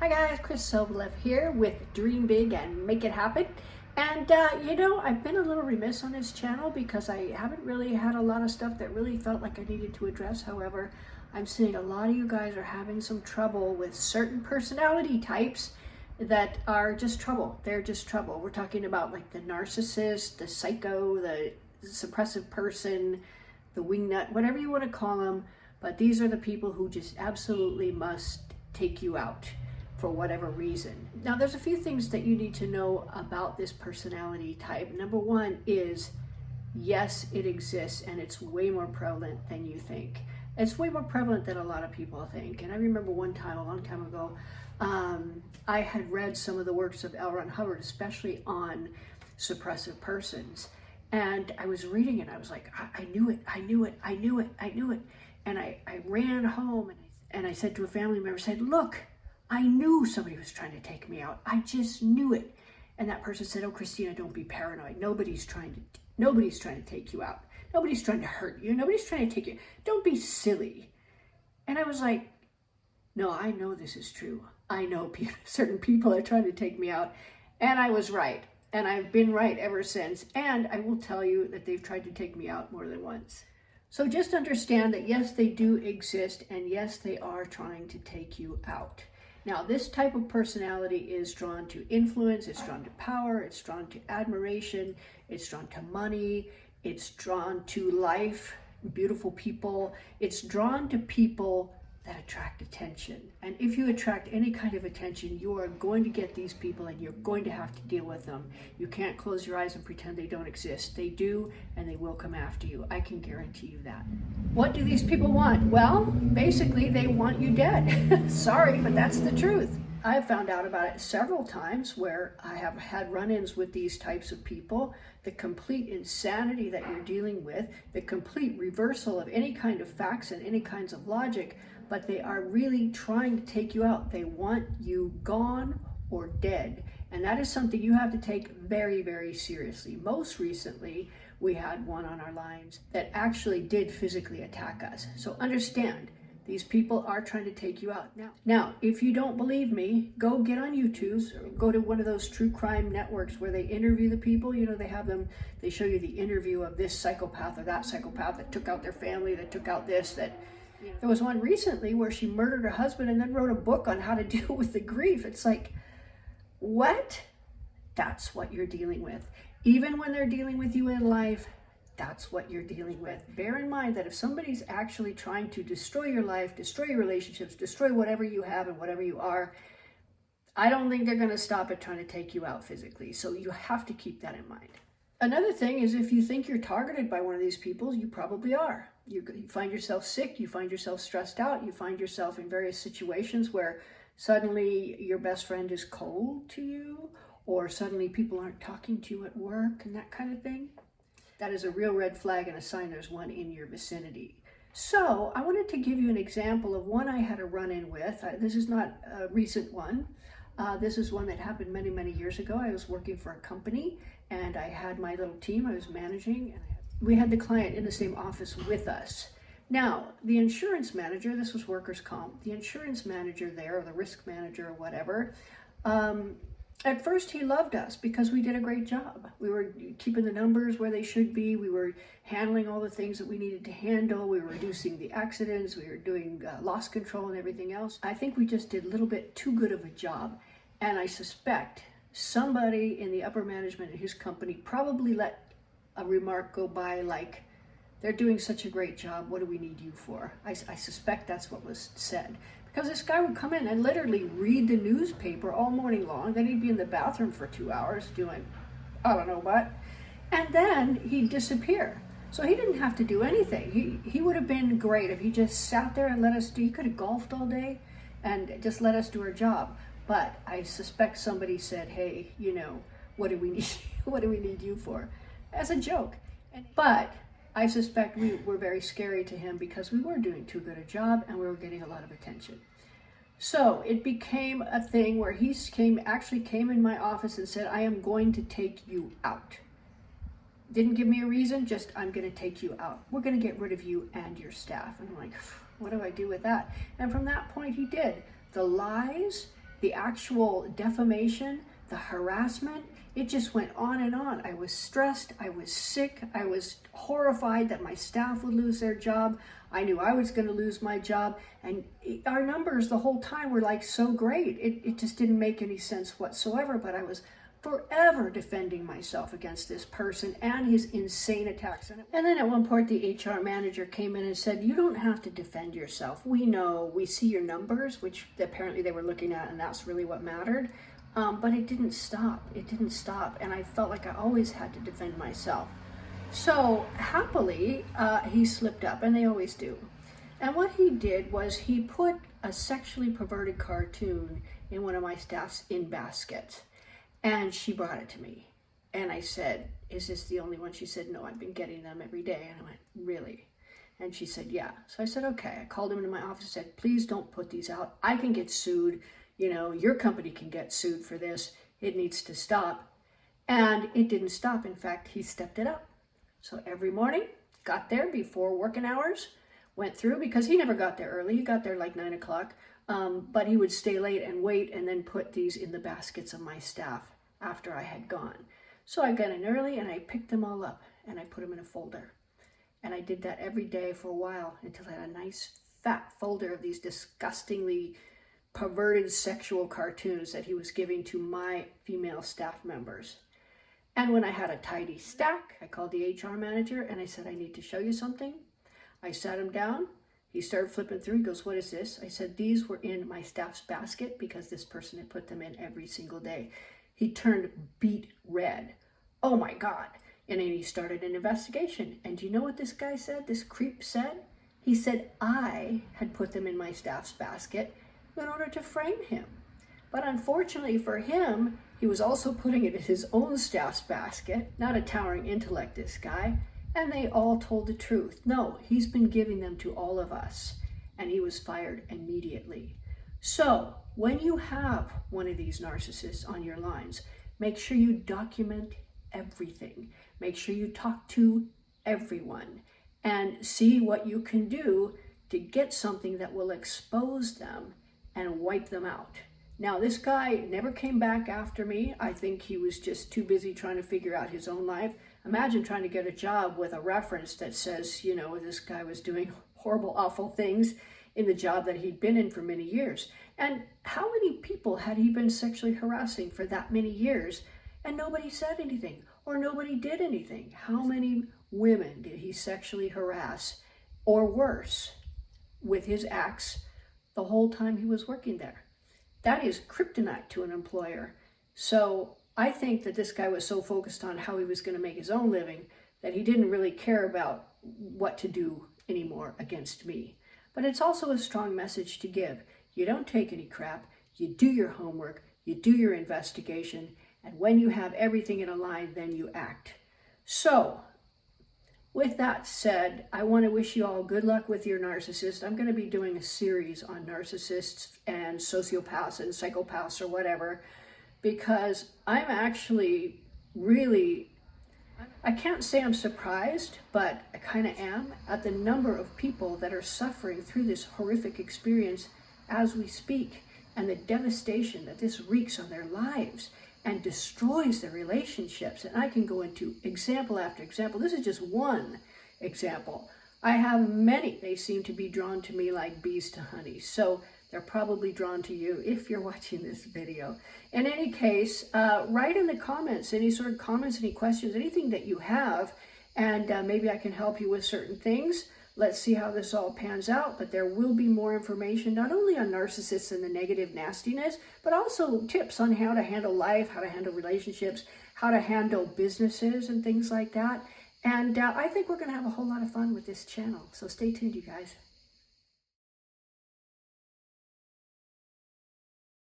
Hi guys, Chris Sobolev here with Dream Big and Make It Happen. And I've been a little remiss on this channel because I haven't really had a lot of stuff that really felt like I needed to address. However, I'm seeing a lot of you guys are having some trouble with certain personality types that are just trouble. They're just trouble. We're talking about like the narcissist, the psycho, the suppressive person, the wingnut, whatever you want to call them. But these are the people who just absolutely must take you out for whatever reason. Now, there's a few things that you need to know about this personality type. Number one is, yes, it exists, and it's way more prevalent than you think. It's way more prevalent than a lot of people think. And I remember one time, a long time ago, I had read some of the works of L. Ron Hubbard, especially on suppressive persons. And I was reading it, I was like, I knew it, I knew it, I knew it, I knew it. And I ran home and I said to a family member, said, look, I knew somebody was trying to take me out. I just knew it. And that person said, oh, Christina, don't be paranoid. Nobody's trying to take you out. Nobody's trying to hurt you. Nobody's trying to take you. Don't be silly. And I was like, no, I know this is true. I know certain people are trying to take me out. And I was right. And I've been right ever since. And I will tell you that they've tried to take me out more than once. So just understand that yes, they do exist. And yes, they are trying to take you out. Now, this type of personality is drawn to influence, it's drawn to power, it's drawn to admiration, it's drawn to money, it's drawn to life, beautiful people. It's drawn to people that attract attention. And if you attract any kind of attention, you are going to get these people and you're going to have to deal with them. You can't close your eyes and pretend they don't exist. They do, and they will come after you. I can guarantee you that. What do these people want? Well, basically they want you dead. Sorry, but that's the truth. I've found out about it several times where I have had run-ins with these types of people, the complete insanity that you're dealing with, the complete reversal of any kind of facts and any kinds of logic, but they are really trying to take you out. They want you gone or dead. And that is something you have to take very, very seriously. Most recently, we had one on our lines that actually did physically attack us. So understand, these people are trying to take you out. Now, if you don't believe me, go get on YouTube or go to one of those true crime networks where they interview the people. You know, they show you the interview of this psychopath or that psychopath that took out their family, that took out this, that. There was one recently where she murdered her husband and then wrote a book on how to deal with the grief. It's like, what? That's what you're dealing with. Even when they're dealing with you in life, that's what you're dealing with. Bear in mind that if somebody's actually trying to destroy your life, destroy your relationships, destroy whatever you have and whatever you are, I don't think they're going to stop at trying to take you out physically. So you have to keep that in mind. Another thing is, if you think you're targeted by one of these people, you probably are. You find yourself sick, you find yourself stressed out, you find yourself in various situations where suddenly your best friend is cold to you, or suddenly people aren't talking to you at work and that kind of thing. That is a real red flag and a sign there's one in your vicinity. So I wanted to give you an example of one I had a run-in with. This is not a recent one. This is one that happened many, many years ago. I was working for a company and I had my little team I was managing, and we had the client in the same office with us. Now, the insurance manager, this was workers' comp, the insurance manager there, or the risk manager or whatever, at first he loved us because we did a great job. We were keeping the numbers where they should be. We were handling all the things that we needed to handle. We were reducing the accidents. We were doing loss control and everything else. I think we just did a little bit too good of a job. And I suspect somebody in the upper management in his company probably let a remark go by like, they're doing such a great job, what do we need you for? I suspect that's what was said. Because this guy would come in and literally read the newspaper all morning long, then he'd be in the bathroom for 2 hours doing I don't know what, and then he'd disappear. So he didn't have to do anything. He would have been great if he just sat there and let us do, he could have golfed all day and just let us do our job. But I suspect somebody said, hey, what do we need you for? As a joke. But I suspect we were very scary to him because we were doing too good a job and we were getting a lot of attention. So it became a thing where he actually came in my office and said, I am going to take you out. Didn't give me a reason, just I'm going to take you out. We're going to get rid of you and your staff. And I'm like, what do I do with that? And from that point he did. The lies the actual defamation, the harassment, it just went on and on. I was stressed, I was sick, I was horrified that my staff would lose their job. I knew I was going to lose my job, and our numbers the whole time were like so great. It just didn't make any sense whatsoever, but I was forever defending myself against this person and his insane attacks. And then at one point the HR manager came in and said, you don't have to defend yourself. We know, we see your numbers, which apparently they were looking at, and that's really what mattered. But it didn't stop. It didn't stop. And I felt like I always had to defend myself. So happily, he slipped up, and they always do. And what he did was he put a sexually perverted cartoon in one of my staff's in baskets. And she brought it to me. And I said, is this the only one? She said, no, I've been getting them every day. And I went, really? And she said, yeah. So I said, okay. I called him into my office and said, please don't put these out. I can get sued. You know, your company can get sued for this. It needs to stop. And it didn't stop. In fact, he stepped it up. So every morning, got there before working hours, went through, because he never got there early. He got there like 9 o'clock. But he would stay late and wait and then put these in the baskets of my staff after I had gone. So I got in early and I picked them all up and I put them in a folder. And I did that every day for a while until I had a nice fat folder of these disgustingly perverted sexual cartoons that he was giving to my female staff members. And when I had a tidy stack, I called the HR manager and I said, I need to show you something. I sat him down. He started flipping through. He goes, what is this? I said, these were in my staff's basket because this person had put them in every single day. He turned beet red. Oh my God. And then he started an investigation. And do you know what this guy said? This creep said? He said, I had put them in my staff's basket in order to frame him. But unfortunately for him, he was also putting it in his own staff's basket. Not a towering intellect, this guy. And they all told the truth. No, he's been giving them to all of us. And he was fired immediately. So when you have one of these narcissists on your lines, make sure you document everything. Make sure you talk to everyone and see what you can do to get something that will expose them and wipe them out. Now, this guy never came back after me. I think he was just too busy trying to figure out his own life. Imagine trying to get a job with a reference that says, you know, this guy was doing horrible, awful things in the job that he'd been in for many years. And how many people had he been sexually harassing for that many years and nobody said anything or nobody did anything? How many women did he sexually harass or worse with his acts the whole time he was working there? That is kryptonite to an employer. So I think that this guy was so focused on how he was going to make his own living that he didn't really care about what to do anymore against me. But it's also a strong message to give. You don't take any crap. You do your homework. You do your investigation. And when you have everything in a line, then you act. So with that said, I want to wish you all good luck with your narcissist. I'm going to be doing a series on narcissists and sociopaths and psychopaths or whatever, because I'm actually really, I can't say I'm surprised, but I kind of am at the number of people that are suffering through this horrific experience as we speak, and the devastation that this wreaks on their lives and destroys their relationships. And I can go into example after example. This is just one example. I have many. They seem to be drawn to me like bees to honey. So they're probably drawn to you if you're watching this video. In any case, write in the comments, any sort of comments, any questions, anything that you have, and maybe I can help you with certain things. Let's see how this all pans out, but there will be more information, not only on narcissists and the negative nastiness, but also tips on how to handle life, how to handle relationships, how to handle businesses and things like that. And I think we're going to have a whole lot of fun with this channel. So stay tuned, you guys.